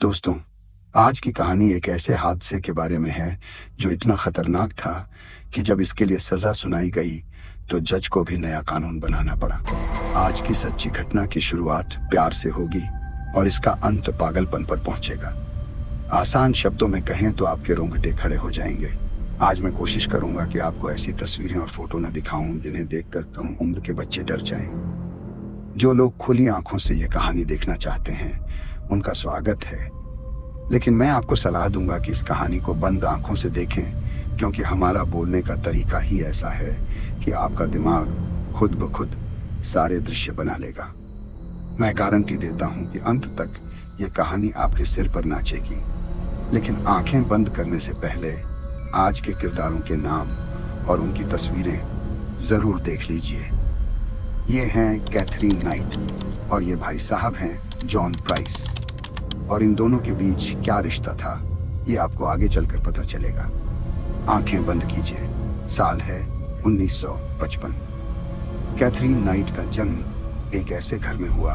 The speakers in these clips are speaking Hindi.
दोस्तों, आज की कहानी एक ऐसे हादसे के बारे में है जो इतना खतरनाक था कि जब इसके लिए सजा सुनाई गई तो जज को भी नया कानून बनाना पड़ा। आज की सच्ची घटना की शुरुआत प्यार से होगी और इसका अंत पागलपन पर पहुंचेगा। आसान शब्दों में कहें तो आपके रोंगटे खड़े हो जाएंगे। आज मैं कोशिश करूंगा कि आपको ऐसी तस्वीरें और फोटो न दिखाऊं जिन्हें देखकर कम उम्र के बच्चे डर जाएं। जो लोग खुली आंखों से ये कहानी देखना चाहते हैं उनका स्वागत है, लेकिन मैं आपको सलाह दूंगा कि इस कहानी को बंद आंखों से देखें, क्योंकि हमारा बोलने का तरीका ही ऐसा है कि आपका दिमाग खुद ब खुद सारे दृश्य बना लेगा। मैं गारंटी देता हूं कि अंत तक ये कहानी आपके सिर पर नाचेगी, लेकिन आंखें बंद करने से पहले आज के किरदारों के नाम और उनकी तस्वीरें जरूर देख लीजिए। ये हैं कैथरीन नाइट और ये भाई साहब हैं जॉन प्राइस, और इन दोनों के बीच क्या रिश्ता था ये आपको आगे चलकर पता चलेगा। आंखें बंद कीजिए। साल है 1955। कैथरीन नाइट का जन्म एक ऐसे घर में हुआ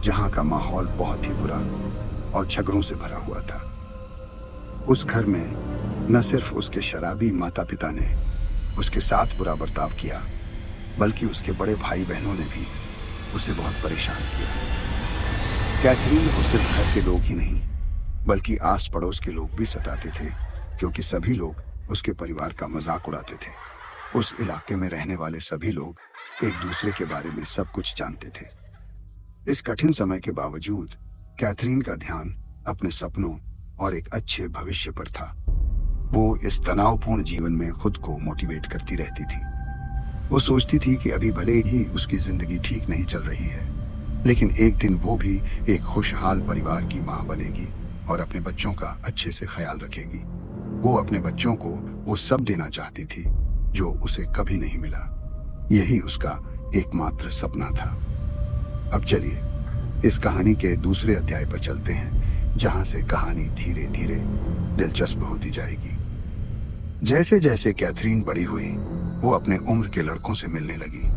जहां का माहौल बहुत ही बुरा और झगड़ों से भरा हुआ था। उस घर में न सिर्फ उसके शराबी माता पिता ने उसके साथ बुरा बर्ताव किया, बल्कि उसके बड़े भाई बहनों ने भी उसे बहुत परेशान किया। कैथरीन को सिर्फ घर के लोग ही नहीं बल्कि आस पड़ोस के लोग भी सताते थे, क्योंकि सभी लोग उसके परिवार का मजाक उड़ाते थे। उस इलाके में रहने वाले सभी लोग एक दूसरे के बारे में सब कुछ जानते थे। इस कठिन समय के बावजूद कैथरीन का ध्यान अपने सपनों और एक अच्छे भविष्य पर था। वो इस तनावपूर्ण जीवन में खुद को मोटिवेट करती रहती थी। वो सोचती थी कि अभी भले ही उसकी जिंदगी ठीक नहीं चल रही है, लेकिन एक दिन वो भी एक खुशहाल परिवार की मां बनेगी और अपने बच्चों का अच्छे से ख्याल रखेगी। वो अपने बच्चों को वो सब देना चाहती थी जो उसे कभी नहीं मिला। यही उसका एकमात्र सपना था। अब चलिए इस कहानी के दूसरे अध्याय पर चलते हैं, जहां से कहानी धीरे धीरे दिलचस्प होती जाएगी। जैसे जैसे कैथरीन बड़ी हुई वो अपने उम्र के लड़कों से मिलने लगी,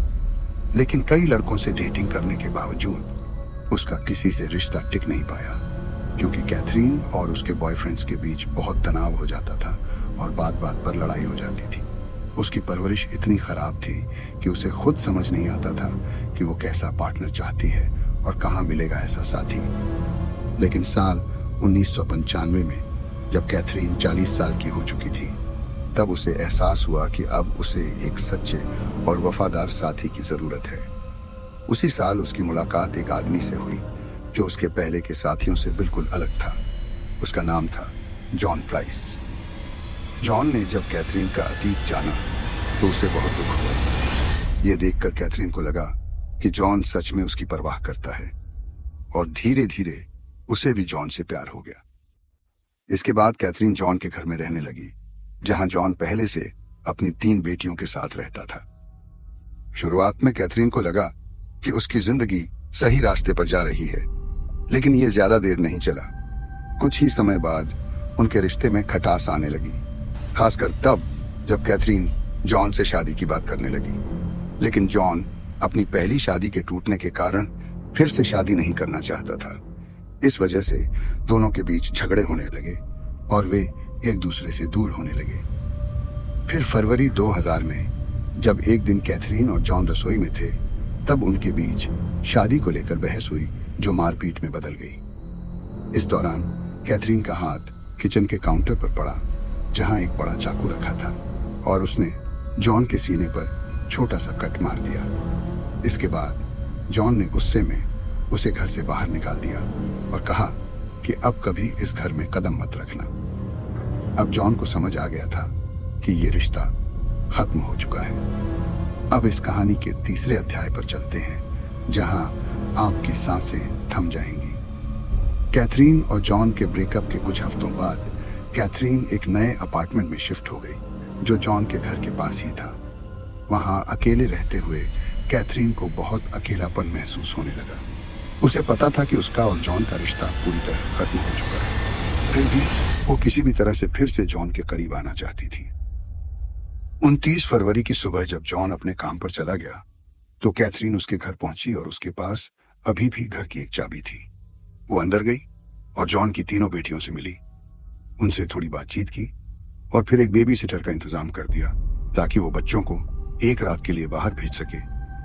लेकिन कई लड़कों से डेटिंग करने के बावजूद उसका किसी से रिश्ता टिक नहीं पाया, क्योंकि कैथरीन और उसके बॉयफ्रेंड्स के बीच बहुत तनाव हो जाता था और बात बात पर लड़ाई हो जाती थी। उसकी परवरिश इतनी खराब थी कि उसे खुद समझ नहीं आता था कि वो कैसा पार्टनर चाहती है और कहाँ मिलेगा ऐसा साथी। लेकिन साल 1995 में जब कैथरीन 40 साल की हो चुकी थी, तब उसे एहसास हुआ कि अब उसे एक सच्चे और वफादार साथी की जरूरत है। उसी साल उसकी मुलाकात एक आदमी से हुई जो उसके पहले के साथियों से बिल्कुल अलग था। उसका नाम था जॉन प्राइस। जॉन ने जब कैथरीन का अतीत जाना तो उसे बहुत दुख हुआ। यह देखकर कैथरीन को लगा कि जॉन सच में उसकी परवाह करता है, और धीरे धीरे उसे भी जॉन से प्यार हो गया। इसके बाद कैथरीन जॉन के घर में रहने लगी, जहां जॉन पहले से अपनी 3 बेटियों के साथ रहता था। शुरुआत में कैथरीन को लगा कि उसकी जिंदगी सही रास्ते पर जा रही है, लेकिन यह ज्यादा देर नहीं चला। कुछ ही समय बाद उनके रिश्ते में खटास आने लगी, खासकर तब जब कैथरीन जॉन से शादी की बात करने लगी। लेकिन जॉन अपनी पहली शादी के टूटने के कारण फिर से शादी नहीं करना चाहता था। इस वजह से दोनों के बीच झगड़े होने लगे और वे एक दूसरे से दूर होने लगे। फिर फरवरी 2000 में जब एक दिन कैथरीन और जॉन रसोई में थे, तब उनके बीच शादी को लेकर बहस हुई जो मारपीट में बदल गई। इस दौरान कैथरीन का हाथ किचन के काउंटर पर पड़ा, जहां एक बड़ा चाकू रखा था, और उसने जॉन के सीने पर छोटा सा कट मार दिया। इसके बाद जॉन ने गुस्से में उसे घर से बाहर निकाल दिया और कहा कि अब कभी इस घर में कदम मत रखना। अब जॉन को समझ आ गया था कि ये रिश्ता खत्म हो चुका है। अब इस कहानी के तीसरे अध्याय पर चलते हैं, जहां आपकी सांसें थम जाएंगी। कैथरीन और जॉन के ब्रेकअप के कुछ हफ्तों बाद कैथरीन एक नए अपार्टमेंट में शिफ्ट हो गई, जो जॉन के घर के पास ही था। वहां अकेले रहते हुए कैथरीन को बहुत अकेलापन महसूस होने लगा। उसे पता था कि उसका और जॉन का रिश्ता पूरी तरह खत्म हो चुका है, फिर भी वो किसी भी तरह से फिर से जॉन के करीब आना चाहती थी। 29 फरवरी की सुबह जब जॉन अपने काम पर चला गया, तो कैथरीन उसके घर पहुंची और उसके पास अभी भी घर की एक चाबी थी। वो अंदर गई और जॉन की तीनों बेटियों से मिली, उनसे थोड़ी बातचीत की और फिर एक बेबी सिटर का इंतजाम कर दिया ताकि वो बच्चों को एक रात के लिए बाहर भेज सके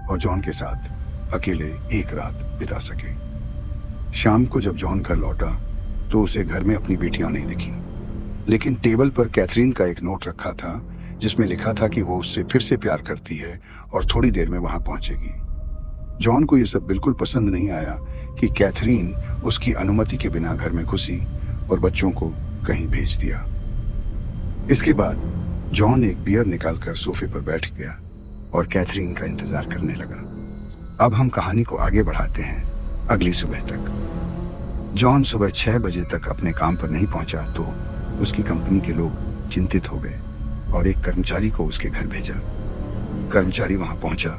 और जॉन के साथ अकेले एक रात बिता सके। शाम को जब जॉन घर लौटा तो उसे घर में अपनी बेटियां नहीं दिखी, लेकिन टेबल पर कैथरीन का एक नोट रखा था जिसमें लिखा था कि वो उससे फिर से प्यार करती है और थोड़ी देर में वहां पहुंचेगी। जॉन को यह सब बिल्कुल पसंद नहीं आया कि कैथरीन उसकी अनुमति के बिना घर में घुसी और बच्चों को कहीं भेज दिया। इसके बाद जॉन एक बियर निकालकर सोफे पर बैठ गया और कैथरीन का इंतजार करने लगा। अब हम कहानी को आगे बढ़ाते हैं अगली सुबह तक। जॉन सुबह 6 बजे तक अपने काम पर नहीं पहुंचा तो उसकी कंपनी के लोग चिंतित हो गए और एक कर्मचारी को उसके घर भेजा। कर्मचारी वहां पहुंचा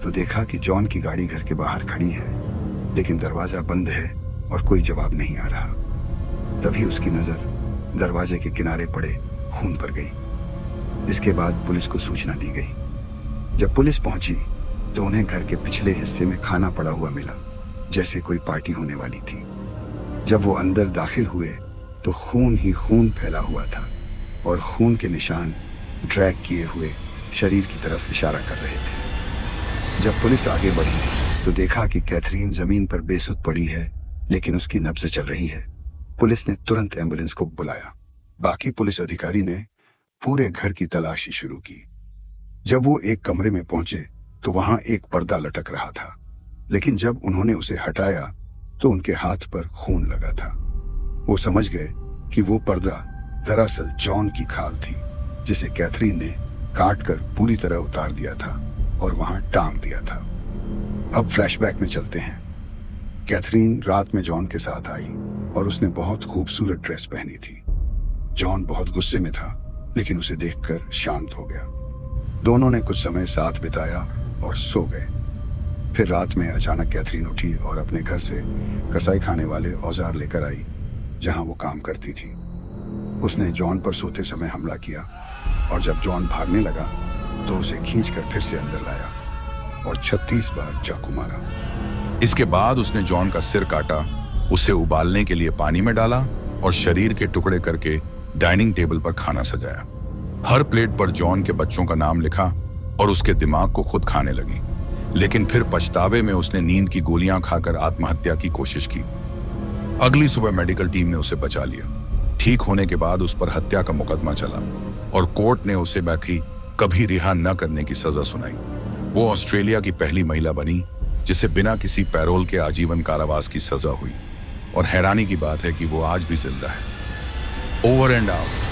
तो देखा कि जॉन की गाड़ी घर के बाहर खड़ी है, लेकिन दरवाजा बंद है और कोई जवाब नहीं आ रहा। तभी उसकी नजर दरवाजे के किनारे पड़े खून पर गई। इसके बाद पुलिस को सूचना दी गई। जब पुलिस पहुंची तो उन्हें घर के पिछले हिस्से में खाना पड़ा हुआ मिला, जैसे कोई पार्टी होने वाली थी। जब वो अंदर दाखिल हुए तो खून ही खून फैला हुआ था और खून के निशान ड्रैग किए हुए शरीर की तरफ इशारा कर रहे थे। जब पुलिस आगे बढ़ी तो देखा कि कैथरीन जमीन पर बेसुध पड़ी है, लेकिन उसकी नब्ज चल रही है। पुलिस ने तुरंत एम्बुलेंस को बुलाया। बाकी पुलिस अधिकारी ने पूरे घर की तलाशी शुरू की। जब वो एक कमरे में पहुंचे तो वहां एक पर्दा लटक रहा था, लेकिन जब उन्होंने उसे हटाया तो उनके हाथ पर खून लगा था। वो समझ गए कि वो पर्दा दरअसल जॉन की खाल थी, जिसे कैथरीन ने काट कर पूरी तरह उतार दिया था और वहां टांग दिया था। अब फ्लैशबैक में चलते हैं। कैथरीन रात में जॉन के साथ आई और उसने बहुत खूबसूरत ड्रेस पहनी थी। जॉन बहुत गुस्से में था, लेकिन उसे देखकर शांत हो गया। दोनों ने कुछ समय साथ बिताया और सो गए। फिर रात में अचानक कैथरीन उठी और अपने घर से कसाई खाने वाले औजार लेकर आई जहां वो काम करती थी। उसने जॉन पर सोते समय हमला किया और जब जॉन भागने लगा तो उसे खींचकर फिर से अंदर लाया और 36 बार चाकू मारा। इसके बाद उसने जॉन का सिर काटा, उसे उबालने के लिए पानी में डाला और शरीर के टुकड़े करके डाइनिंग टेबल पर खाना सजाया। हर प्लेट पर जॉन के बच्चों का नाम लिखा और उसके दिमाग को खुद खाने लगी, लेकिन फिर पछतावे में उसने नींद की गोलियां खाकर आत्महत्या की कोशिश की। अगली सुबह मेडिकल टीम ने उसे बचा लिया। ठीक होने के बाद उस पर हत्या का मुकदमा चला और कोर्ट ने उसे बाकी कभी रिहा न करने की सजा सुनाई। वो ऑस्ट्रेलिया की पहली महिला बनी जिसे बिना किसी पैरोल के आजीवन कारावास की सजा हुई, और हैरानी की बात है कि वो आज भी जिंदा है। Over and out.